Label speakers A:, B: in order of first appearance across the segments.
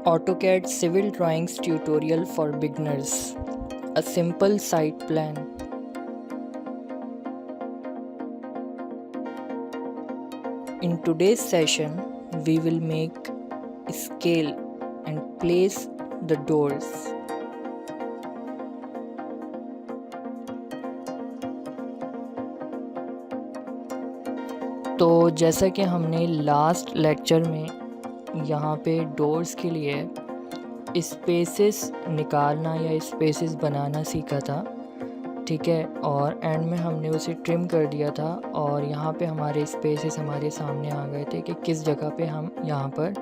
A: AutoCAD Civil Drawings Tutorial for Beginners. A simple site plan. In today's session, we will make scale and place the doors. तो जैसा कि हमने last lecture में यहाँ पे doors के लिए स्पेसेस निकालना या स्पेसेस बनाना सीखा था, ठीक है। और एंड में हमने उसे ट्रिम कर दिया था और यहाँ पे हमारे स्पेसेस हमारे सामने आ गए थे कि किस जगह पे हम यहाँ पर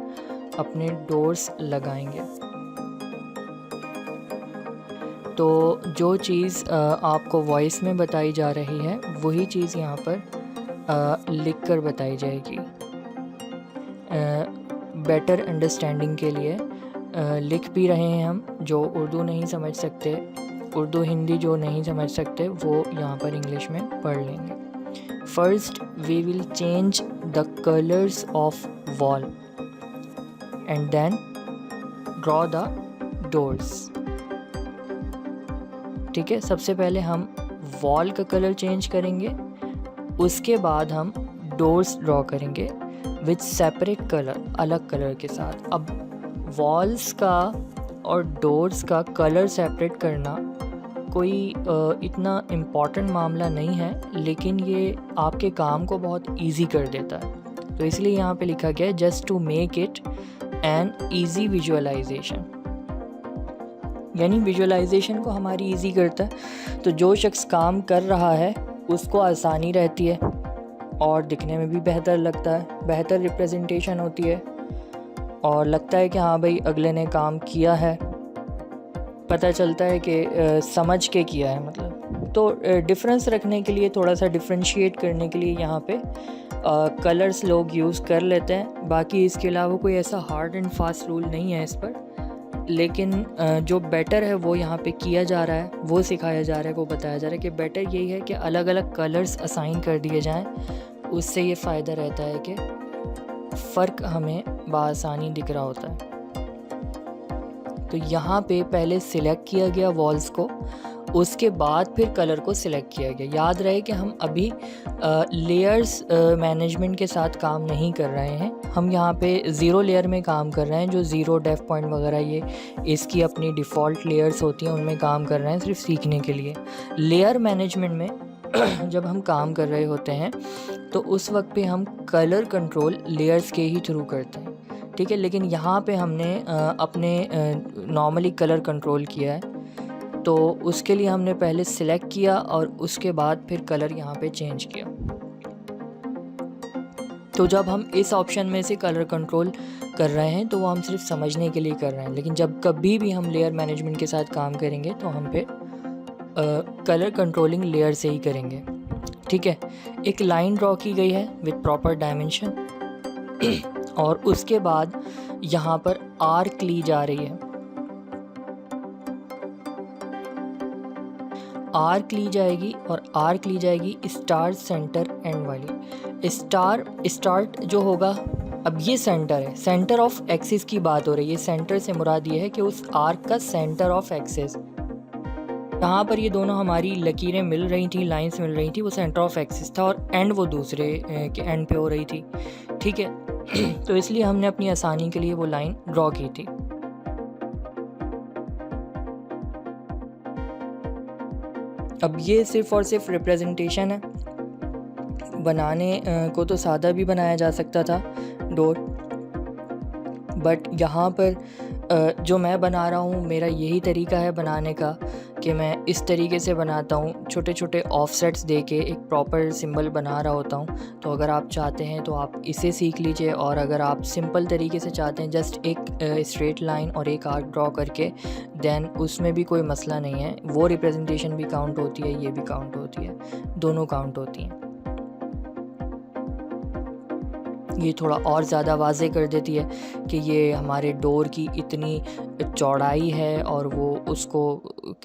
A: अपने डोर्स लगाएंगे। तो जो चीज़ आपको वॉइस में बताई जा रही है वही चीज़ यहाँ पर लिख कर बताई जाएगी। बेटर अंडरस्टैंडिंग के लिए लिख भी रहे हैं हम, जो उर्दू नहीं समझ सकते, उर्दू हिंदी जो नहीं समझ सकते वो यहाँ पर इंग्लिश में पढ़ लेंगे। First we will change the colours of wall and then draw the doors, ठीक है। सबसे पहले हम वॉल का कलर चेंज करेंगे, उसके बाद हम डोर्स ड्रॉ करेंगे विथ सेपरेट कलर, अलग कलर के साथ। अब वॉल्स का और डोर्स का कलर सेपरेट करना कोई इतना इम्पॉर्टेंट मामला नहीं है, लेकिन ये आपके काम को बहुत इजी कर देता है। तो इसलिए यहाँ पे लिखा गया है just to make it an easy visualisation, यानी विजुअलाइजेशन को हमारी इजी करता है। तो जो शख्स काम कर रहा है उसको आसानी रहती है और दिखने में भी बेहतर लगता है, बेहतर रिप्रेजेंटेशन होती है और लगता है कि हाँ भाई अगले ने काम किया है, पता चलता है कि समझ के किया है मतलब। तो डिफरेंस रखने के लिए, थोड़ा सा डिफ्रेंशिएट करने के लिए यहाँ पे कलर्स लोग यूज़ कर लेते हैं। बाकी इसके अलावा कोई ऐसा हार्ड एंड फास्ट रूल नहीं है इस पर, लेकिन जो बेटर है वो यहाँ पे किया जा रहा है, वो सिखाया जा रहा है, वो बताया जा रहा है कि बेटर यही है कि अलग अलग कलर्स असाइन कर दिए जाएं। उससे ये फ़ायदा रहता है कि फ़र्क हमें बआसानी दिख रहा होता है। तो यहाँ पे पहले सिलेक्ट किया गया वॉल्स को, उसके बाद फिर कलर को सिलेक्ट किया गया। याद रहे कि हम अभी लेयर्स मैनेजमेंट के साथ काम नहीं कर रहे हैं, हम यहाँ पे ज़ीरो लेयर में काम कर रहे हैं। जो ज़ीरो, डेफ पॉइंट वगैरह ये इसकी अपनी डिफ़ॉल्ट लेयर्स होती हैं, उनमें काम कर रहे हैं सिर्फ सीखने के लिए। लेयर मैनेजमेंट में जब हम काम कर रहे होते हैं तो उस वक्त पे हम कलर कंट्रोल लेयर्स के ही थ्रू करते हैं, ठीक है। लेकिन यहाँ पे हमने अपने नॉर्मली कलर कंट्रोल किया है, तो उसके लिए हमने पहले सिलेक्ट किया और उसके बाद फिर कलर यहाँ पे चेंज किया। तो जब हम इस ऑप्शन में से कलर कंट्रोल कर रहे हैं तो वो हम सिर्फ समझने के लिए कर रहे हैं, लेकिन जब कभी भी हम लेयर मैनेजमेंट के साथ काम करेंगे तो हम फिर कलर कंट्रोलिंग लेयर से ही करेंगे, ठीक है। एक लाइन ड्रॉ की गई है विथ प्रॉपर डायमेंशन और उसके बाद यहाँ पर आर्क ली जा रही है। आर्क ली जाएगी और आर्क ली जाएगी स्टार सेंटर एंड वाली। स्टार्ट जो होगा, अब ये सेंटर है, सेंटर ऑफ एक्सिस की बात हो रही है। सेंटर से मुराद ये है कि उस आर्क का सेंटर ऑफ एक्सिस, जहाँ पर ये दोनों हमारी लकीरें मिल रही थी, लाइंस मिल रही थी, वो सेंटर ऑफ एक्सिस था और एंड वो दूसरे के एंड पे हो रही थी, ठीक है। तो इसलिए हमने अपनी आसानी के लिए वो लाइन ड्रॉ की थी। अब ये सिर्फ़ और सिर्फ रिप्रेजेंटेशन है, बनाने को तो सादा भी बनाया जा सकता था डोर, बट यहाँ पर जो मैं बना रहा हूँ मेरा यही तरीका है बनाने का कि मैं इस तरीके से बनाता हूँ, छोटे छोटे ऑफसेट्स दे के एक प्रॉपर सिंबल बना रहा होता हूँ। तो अगर आप चाहते हैं तो आप इसे सीख लीजिए, और अगर आप सिंपल तरीके से चाहते हैं जस्ट एक स्ट्रेट लाइन और एक आर्क ड्रॉ करके, देन उसमें भी कोई मसला नहीं है। वो रिप्रेजेंटेशन भी काउंट होती है, ये भी काउंट होती है, दोनों काउंट होती हैं। ये थोड़ा और ज़्यादा वाज़े कर देती है कि ये हमारे डोर की इतनी चौड़ाई है और वो उसको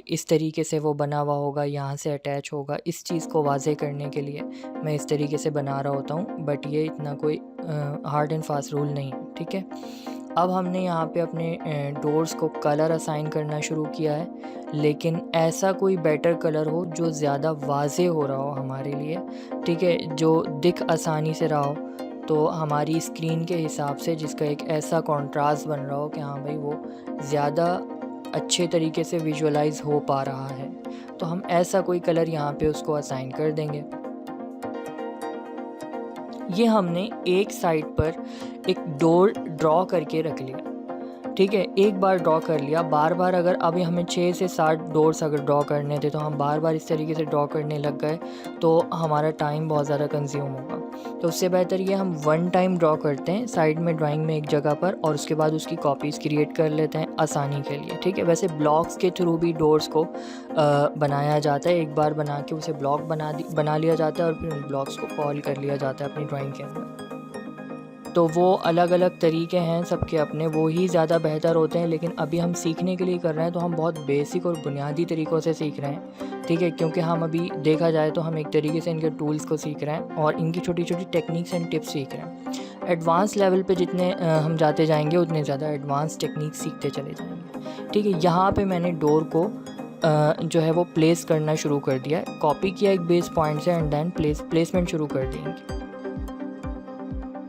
A: इस तरीके से वो बना हुआ होगा, यहाँ से अटैच होगा। इस चीज़ को वाज़े करने के लिए मैं इस तरीके से बना रहा होता हूँ, बट ये इतना कोई हार्ड एंड फास्ट रूल नहीं है, ठीक है। अब हमने यहाँ पे अपने डोर्स को कलर असाइन करना शुरू किया है, लेकिन ऐसा कोई बेटर कलर हो जो ज़्यादा वाज़े हो रहा हो हमारे लिए, ठीक है, जो दिख आसानी से रहा हो, तो हमारी स्क्रीन के हिसाब से जिसका एक ऐसा कॉन्ट्रास्ट बन रहा हो कि हाँ भाई वो ज़्यादा अच्छे तरीके से विजुअलाइज हो पा रहा है, तो हम ऐसा कोई कलर यहाँ पे उसको असाइन कर देंगे। ये हमने एक साइड पर एक डोर ड्रॉ करके रख लिया, ठीक है, एक बार ड्रॉ कर लिया। बार बार अगर अभी हमें 6 से 7 डोर्स अगर ड्रॉ करने थे तो हम बार बार इस तरीके से ड्रॉ करने लग गए तो हमारा टाइम बहुत ज़्यादा कंज्यूम होगा। तो उससे बेहतर ये हम वन टाइम ड्रॉ करते हैं साइड में ड्राइंग में एक जगह पर, और उसके बाद उसकी कॉपीज़ क्रिएट कर लेते हैं आसानी के लिए, ठीक है। वैसे ब्लॉक्स के थ्रू भी डोर्स को बनाया जाता है, एक बार बना के उसे ब्लॉक बना लिया जाता है और फिर उन ब्लॉक्स को कॉल कर लिया जाता है अपनी ड्राइंग के अंदर। तो वो अलग अलग तरीके हैं सबके अपने, वो ही ज़्यादा बेहतर होते हैं, लेकिन अभी हम सीखने के लिए कर रहे हैं तो हम बहुत बेसिक और बुनियादी तरीक़ों से सीख रहे हैं, ठीक है, क्योंकि हम अभी देखा जाए तो हम एक तरीके से इनके टूल्स को सीख रहे हैं और इनकी छोटी छोटी टेक्निक्स एंड टिप्स सीख रहे हैं। एडवांस लेवल पे जितने हम जाते जाएंगे उतने ज़्यादा एडवांस टेक्निक सीखते चले जाएंगे, ठीक है। यहाँ पे मैंने डोर को जो है वो प्लेस करना शुरू कर दिया है, कॉपी किया एक बेस पॉइंट से एंड देन प्लेसमेंट शुरू कर देंगे।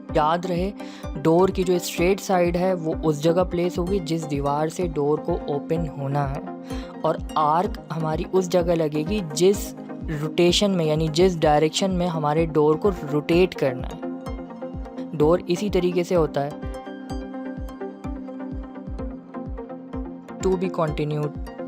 A: याद रहे डोर की जो स्ट्रेट साइड है वो उस जगह प्लेस होगी जिस दीवार से डोर को ओपन होना है, और आर्क हमारी उस जगह लगेगी जिस रोटेशन में, यानी जिस डायरेक्शन में हमारे डोर को रोटेट करना है। डोर इसी तरीके से होता है। To be continued.